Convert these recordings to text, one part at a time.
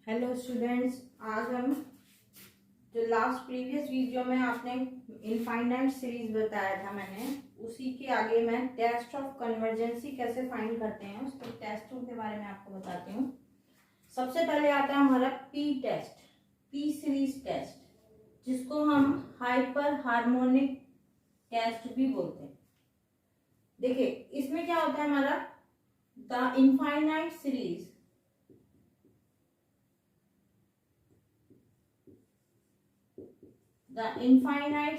Hello students, आज हम जो लास्ट प्रीवियस वीडियो में आपने इनफाइनाइट सीरीज बताया था, मैंने उसी के आगे मैं टेस्ट ऑफ कन्वर्जेंसी कैसे फाइंड करते हैं उसके टेस्टों के बारे में आपको बताती हूँ। सबसे पहले आता है हमारा P test, P series test, जिसको हम हाइपर हार्मोनिक टेस्ट भी बोलते हैं। देखिए इसमें क्या होता है, हमारा the infinite series the infinite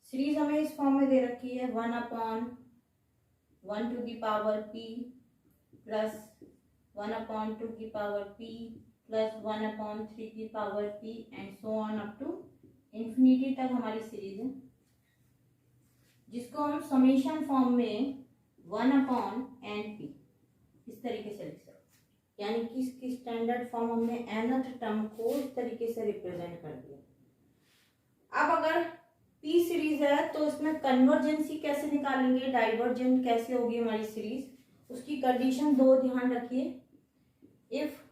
series हमें इस फॉर्म में दे रखी है 1/1 to the power p plus 1/2 की पावर p प्लस 1/3 की power p and so on up to infinity तक हमारी सीरीज है, जिसको हम समेशन फॉर्म में 1/n(p) इस तरीके से लिख सकते हैं। यानी कि इसकी स्टैंडर्ड फॉर्म हमने nth टर्म को इस तरीके से रिप्रेजेंट कर दिया। अब अगर p सीरीज है तो इसमें कन्वर्जेंसी कैसे निकालेंगे, डाइवर्जेंट कैसे होगी हमारी सीरीज, उसकी कंडीशन दो ध्यान रखिए। If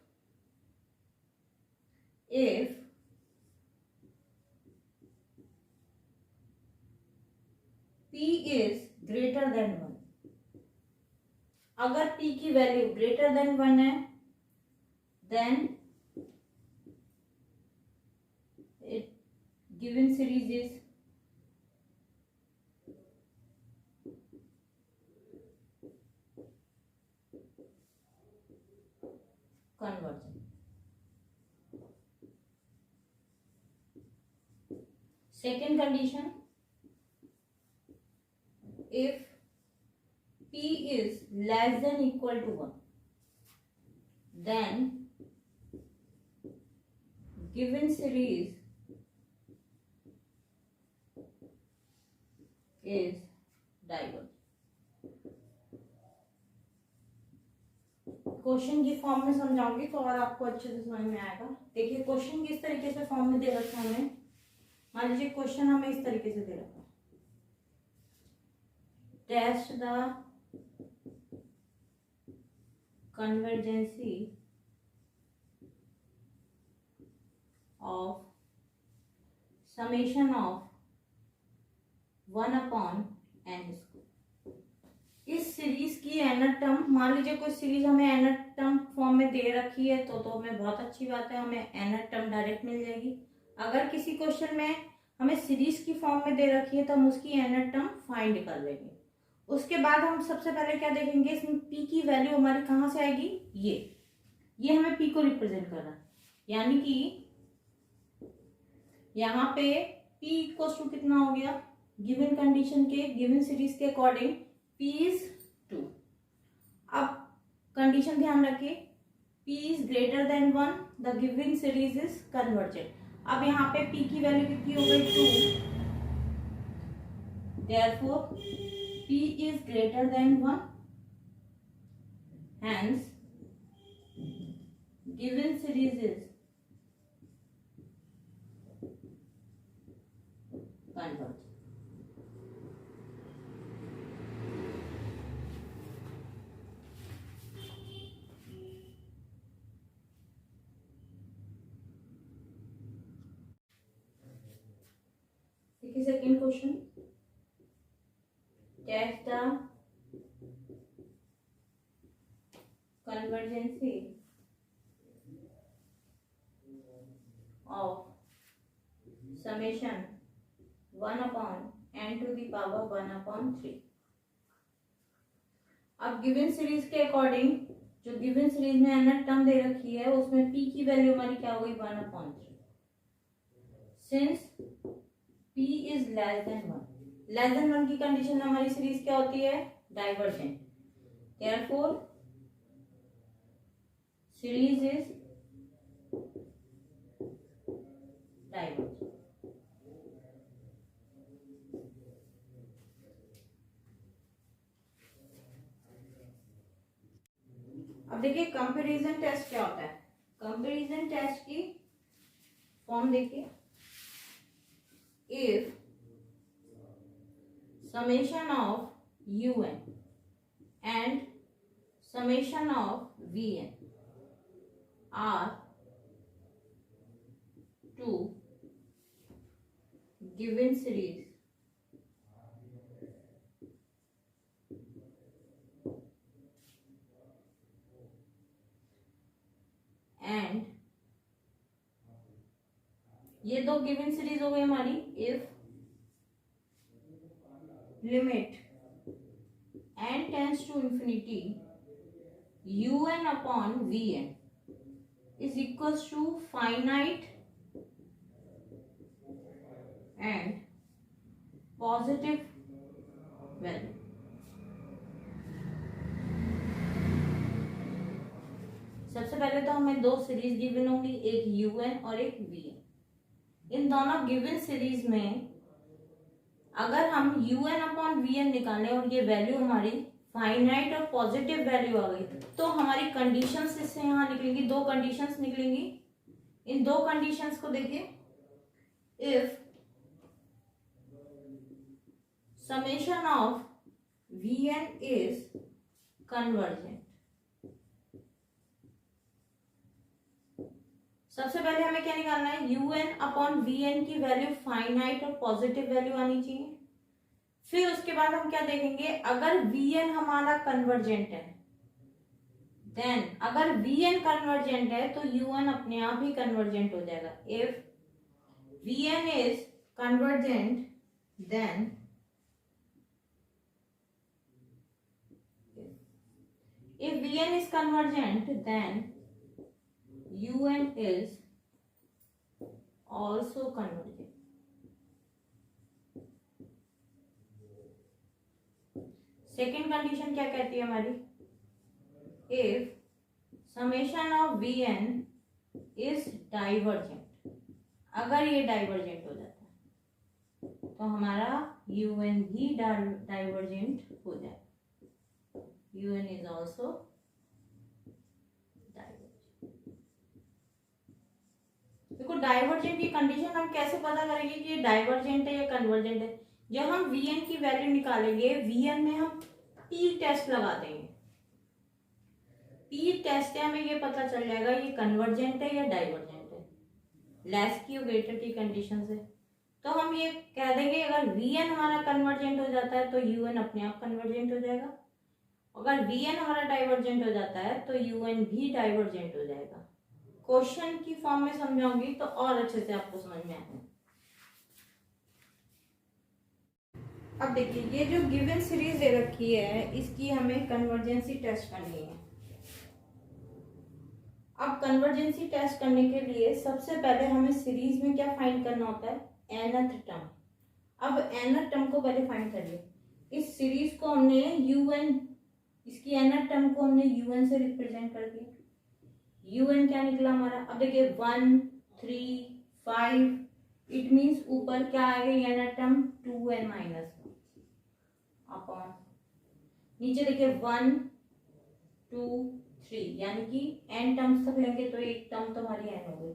p is greater than 1, अगर p की वैल्यू ग्रेटर देन 1 है then given series is convergent. Second condition, if p is less than equal to 1, then given series is divergent. Question की form में समझाऊंगी तो और आपको अच्छे से समझ में आएगा। देखिए क्वेश्चन किस तरीके से फॉर्म में दे रखा है हमें। मान लीजिए क्वेश्चन हमें इस तरीके से दे रखा है, test the convergence of summation of 1/n²। इस सीरीज की nth टर्म, मान लीजिए कोई सीरीज हमें nth टर्म फॉर्म में दे रखी है तो हमें बहुत अच्छी बात है, हमें nth टर्म डायरेक्ट मिल जाएगी। अगर किसी क्वेश्चन में हमें सीरीज की फॉर्म में दे रखी है तो हम उसकी nth टर्म फाइंड कर लेंगे। उसके बाद हम सबसे पहले क्या देखेंगे, इसमें p की वैल्यू हमारी कहाँ से आएगी, ये हमें p को रिप्रेजेंट करना है। यानी कि यहाँ पे p इक्वल्स टू कितना हो गया, गिवन कंडीशन के, गिवन सीरीज के अकॉर्डिंग p इज 2। अब कंडीशन ध्यान रखिए, p is greater than 1, the given series is convergent. अब यहाँ पे p की वैल्यू कितनी हो गई, 2, therefore p is greater than 1, hence given series is convergent। देखिए second question, test the convergence of summation 1/n to the power 1/3। अब given series के अकॉर्डिंग, जो गिवन सीरीज में nth टर्म दे रखी है उसमें p की वैल्यू हमारी क्या हो गई, 1/3। Since p is less than 1 की कंडीशन में हमारी सीरीज क्या होती है, divergent. Therefore series is divergent. अब देखिए कंपैरिजन टेस्ट क्या होता है। कंपैरिजन टेस्ट की फॉर्म देखिए, if summation of un and summation of Vn are two given series and ये दो गिवन सीरीज हो गई हमारी। If limit n tends to infinity un upon vn is equals to finite and positive value। सबसे पहले तो हमें दो सीरीज गिवन होंगी, एक un और एक vn। इन दोनों गिवन सीरीज में अगर हम un अपॉन vn निकालें और ये वैल्यू हमारी फाइनाइट और पॉजिटिव वैल्यू आ गई तो हमारी कंडीशंस इससे यहाँ निकलेंगी, दो कंडीशंस निकलेंगी। इन दो कंडीशंस को देखिए, if summation of vn is convergent। सबसे पहले हमें क्या निकालना है, un अपॉन vn की वैल्यू फाइनाइट और पॉजिटिव वैल्यू आनी चाहिए। फिर उसके बाद हम क्या देखेंगे, अगर vn हमारा कन्वर्जेंट है देन अगर vn कन्वर्जेंट है तो un अपने आप ही कन्वर्जेंट हो जाएगा। If vn is convergent then if vn is convergent then un is also convergent। Second condition क्या कहती है हमारी, if summation of vn is divergent. अगर ये डाइवर्जेंट हो जाता है तो हमारा un भी डाइवर्जेंट हो जाएगा। un is also divergent। देखो डाइवर्जेंट की कंडीशन हम कैसे पता करेंगे कि ये डाइवर्जेंट है या कन्वर्जेंट है। जब हम vn की वैल्यू निकालेंगे, vn में हम p टेस्ट लगा देंगे। p टेस्ट से हमें ये पता चल जाएगा ये कन्वर्जेंट है या डाइवर्जेंट है, लेस की और ग्रेटर की कंडीशन से। तो हम ये कह देंगे अगर vn हमारा कन्वर्जेंट हो जाता है तो un अपने आप कन्वर्जेंट हो जाएगा, अगर vn हमारा डाइवर्जेंट हो जाता है तो un भी डाइवर्जेंट हो जाएगा। क्वेश्चन की फॉर्म में समझाऊंगी तो और अच्छे से आपको समझ में आएगा। अब देखिए ये जो गिवन सीरीज दे रखी है इसकी हमें कन्वर्जेंसी टेस्ट करनी है। अब कन्वर्जेंसी टेस्ट करने के लिए सबसे पहले हमें सीरीज में क्या फाइंड करना होता है, nth टर्म। अब nth टर्म को पहले फाइंड करिए। इस सीरीज को हमने un, इसकी nth टर्म को हमने un से रिप्रेजेंट कर दिया। un क्या निकला हमारा, अब देखिए 1 3 5, इट मीन्स ऊपर क्या आएगा nth term 2n minus upon, नीचे देखिए 1 2 3, यानी कि n टर्म्स तक लेंगे तो एक टर्म तो हमारी n हो गई,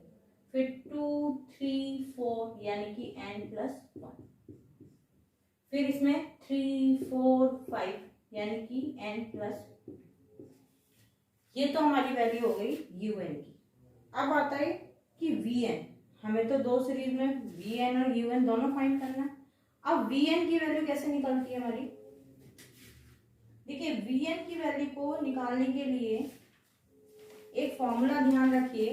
फिर 2 3 4 यानी कि n+1, फिर इसमें 3 4 5 यानी कि n+, ये तो हमारी वैल्यू हो गई un की। अब आता है कि vn, हमें तो दो सीरीज में vn और un दोनों फाइंड करना है। अब vn की वैल्यू कैसे निकलती है हमारी, देखिए vn की वैल्यू को निकालने के लिए एक फॉर्मूला ध्यान रखिए,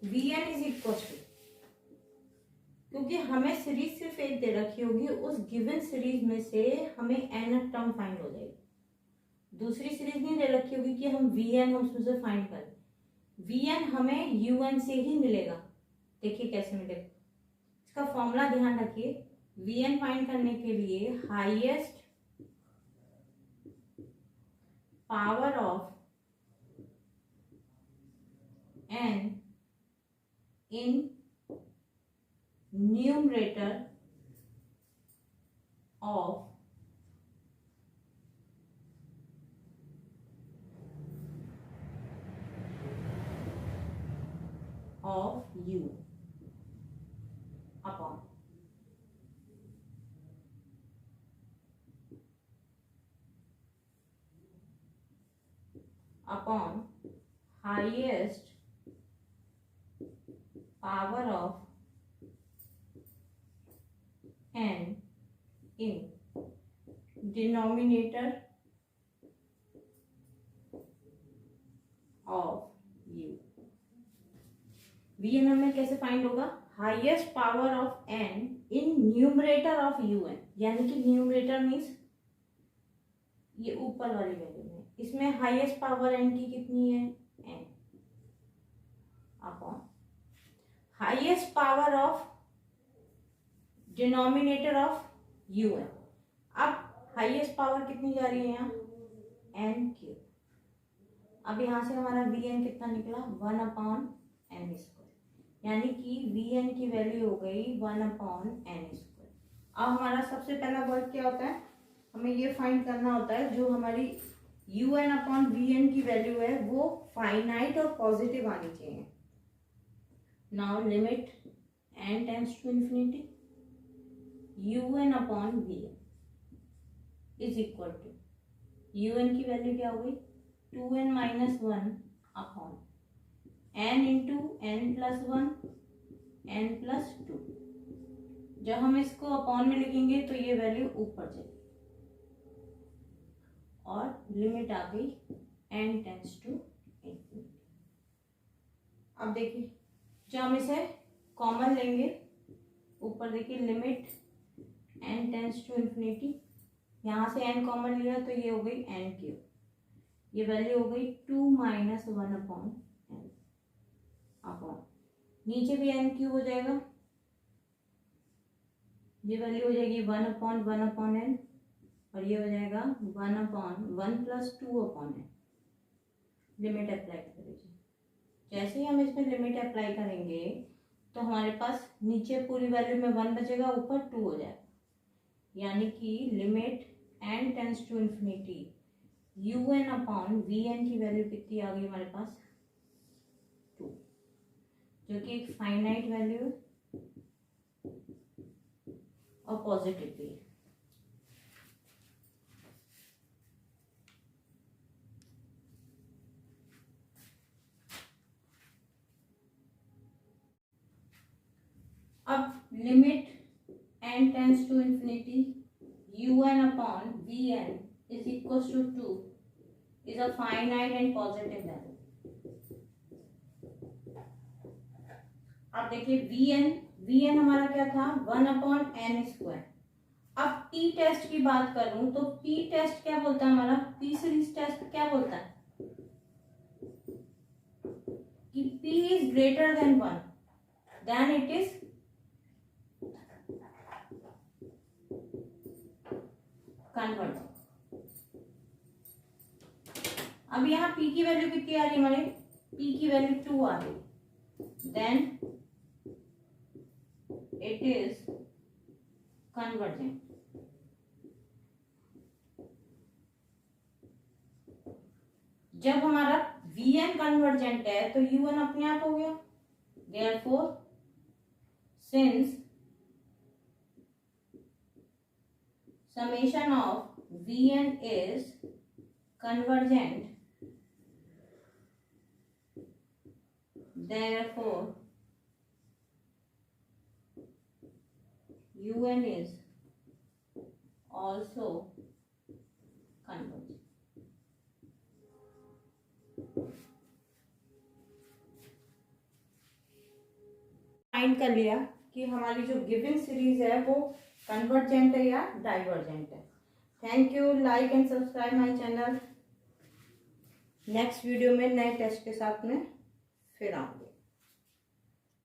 vn इज इक्वल टू, क्योंकि हमें सीरीज सिर्फ एक दे रखी होगी, उस गिवन सीरीज में से हमें n टर्म फाइंड हो जाएगी। दूसरी सीरीज नहीं दे रखी होगी कि हम vn हम उसमें से फाइंड करें, vn हमें un से ही मिलेगा। देखिए कैसे मिलेगा, इसका फॉर्मूला ध्यान रखिए। vn फाइंड करने के लिए highest power of n in numerator of u upon upon highest power of n in denominator of u। Vn हमें कैसे फाइंड होगा? Highest power of n in numerator of un, यानी कि न्यूमरेटर मीन्स ये ऊपर वाली वैल्यू में, इसमें हाईएस्ट पावर n की कितनी है? n upon highest power of denominator of un। अब हाईएस्ट पावर कितनी जा रही है यहाँ? n cube. अब यहाँ से हमारा Vn कितना निकला? 1/n², यानी कि Vn की वैल्यू हो गई 1/n²। अब हमारा सबसे पहला वर्क क्या होता है? हमें ये फाइंड करना होता है जो हमारी un/Vn की वैल्यू है वो फाइनाइट और पॉजिटिव आनी चाहिए। Now limit n tends to infinity, un/Vn is equal to, un की वैल्यू क्या हो गई? 2n - 1 upon n into n plus 1 n plus 2। जब हम इसको अपॉन में लिखेंगे तो ये वैल्यू ऊपर चलेगी और लिमिट आ गई n टेंड्स टू इंफिनिटी। अब देखिए जब हम इसे कॉमन लेंगे, ऊपर देखिए limit n tends to infinity, यहाँ से n कॉमन लिया तो ये हो गई n क्यूब, ये वैल्यू हो गई 2 - 1/n अपॉन नीचे भी n क्यूब हो जाएगा, ये वैल्यू हो जाएगी 1/1/n और ये हो जाएगा 1/1 + 2/n। लिमिट अप्लाई कर दीजिए। जैसे ही हम इसमें लिमिट अप्लाई करेंगे तो हमारे पास नीचे पूरी वैल्यू में 1 बचेगा, ऊपर 2 हो जाएगा, यानी कि limit n tends to infinity un/Vn की वैल्यू कितनी आ गई हमारे पास? 2, जो कि एक फाइनाइट वैल्यू है और पॉजिटिव भी है। अब limit n tends to infinity un/Vn is equals to 2 is a finite and positive value। अब देखिए Vn हमारा क्या था? 1/n²। अब p टेस्ट की बात करूं तो p टेस्ट क्या बोलता है हमारा? p सीरीज टेस्ट क्या बोलता है कि p is greater than 1 then it is convergent. अब यहाँ p की वैल्यू कितनी आ रही है हमारे? p की वैल्यू 2 आ रही, देन इट इज कन्वर्जेंट। जब हमारा Vn कन्वर्जेंट है तो un अपने आप हो गया, therefore since summation of Vn is convergent, therefore un is also convergent। Find कर लिया कि हमारी जो गिवन सीरीज है वो कन्वर्जेंट है या डाइवर्जेंट है। Thank you, like and subscribe my channel. Next video में नए टेस्ट के साथ में फिर आऊंगी।